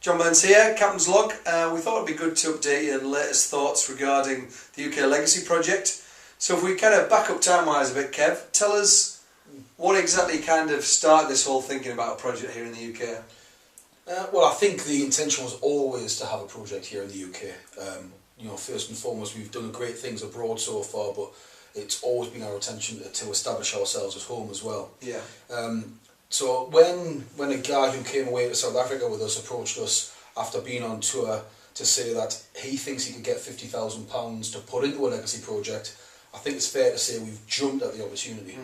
John Burns here, Captain's Log. We thought it'd be good to update you on the latest thoughts regarding the UK Legacy project. So if we kind of back up time-wise a bit, Kev, tell us what exactly kind of started this whole thinking about a project here in the UK? Well, I think the intention was always to have a project here in the UK. You know, first and foremost, we've done great things abroad so far, but it's always been our intention to establish ourselves at home as well. Yeah. So when a guy who came away to South Africa with us approached us after being on tour to say that he thinks he could get £50,000 to put into a legacy project, I think it's fair to say we've jumped at the opportunity.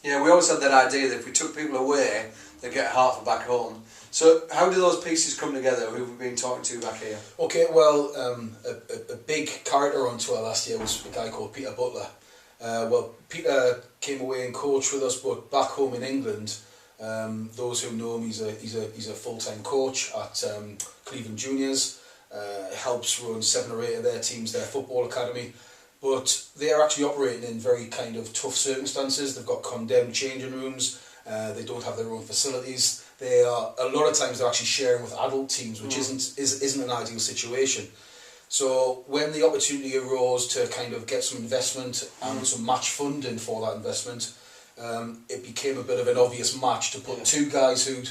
Yeah, we always had that idea that if we took people away, they'd get half back home. So how do those pieces come together? Who have we been talking to back here? Okay, well, a big character on tour last year was a guy called Peter Butler. Well, Peter came away and coached with us, but back home in England, those who know him, he's a full-time coach at Cleveland Juniors. Helps run 7 or 8 of their teams, their football academy. But they are actually operating in very kind of tough circumstances. They've got condemned changing rooms. They don't have their own facilities. They are a lot of times they're actually sharing with adult teams, which isn't an ideal situation. So when the opportunity arose to kind of get some investment and some match funding for that investment, it became a bit of an obvious match to put two guys who'd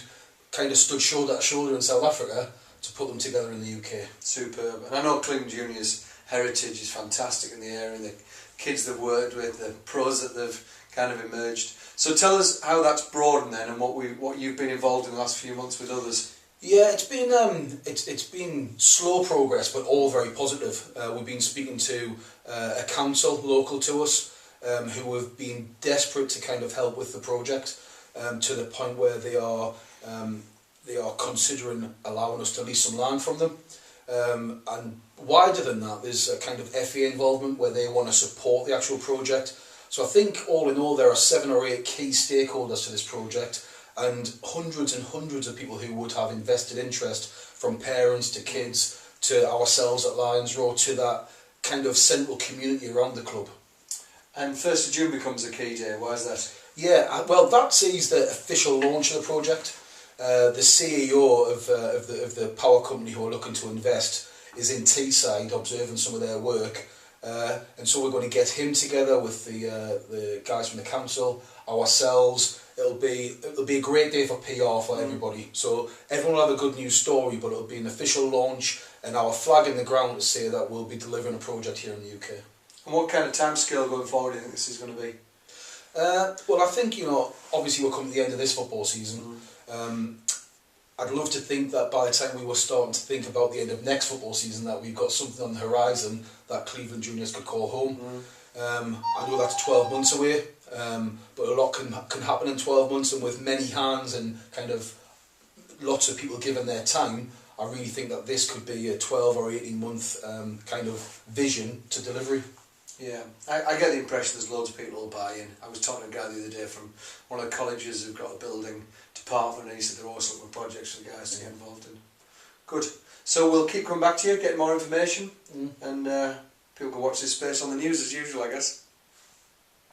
kind of stood shoulder to shoulder in South Africa to put them together in the UK. Superb. And I know Cleveland Juniors' heritage is fantastic in the area, the kids they've worked with, the pros that they've kind of emerged. So tell us how that's broadened then, and what you've been involved in the last few months with others. Yeah, it's been slow progress, but all very positive. We've been speaking to a council local to us who have been desperate to kind of help with the project, to the point where they are considering allowing us to lease some land from them. And wider than that, there's a kind of FA involvement where they want to support the actual project. So I think all in all there are 7 or 8 key stakeholders to this project, and hundreds of people who would have invested interest, from parents to kids to ourselves at Lionsraw to that kind of central community around the club. And 1st of June becomes a key day. Why is that? Yeah, well, that sees the official launch of the project. The CEO of the power company who are looking to invest is in Teesside observing some of their work, and so we're going to get him together with the guys from the council, ourselves. It'll be a great day for PR for everybody. So everyone will have a good news story, but it'll be an official launch and our flag in the ground to say that we'll be delivering a project here in the UK. And what kind of timescale going forward do you think this is going to be? Well, I think, you know, obviously we're coming to the end of this football season. I'd love to think that by the time we were starting to think about the end of next football season, that we've got something on the horizon that Cleveland Juniors could call home. I know that's 12 months away, but a lot can happen in 12 months, and with many hands and kind of lots of people giving their time, I really think that this could be a 12 or 18 month kind of vision to delivery. Yeah, I get the impression there's loads of people who'll buy in. I was talking to a guy the other day from one of the colleges who've got a building department, and he said they're always looking for projects for guys to get involved in. Good. So we'll keep coming back to you, get more information, and people can watch this space on the news as usual, I guess.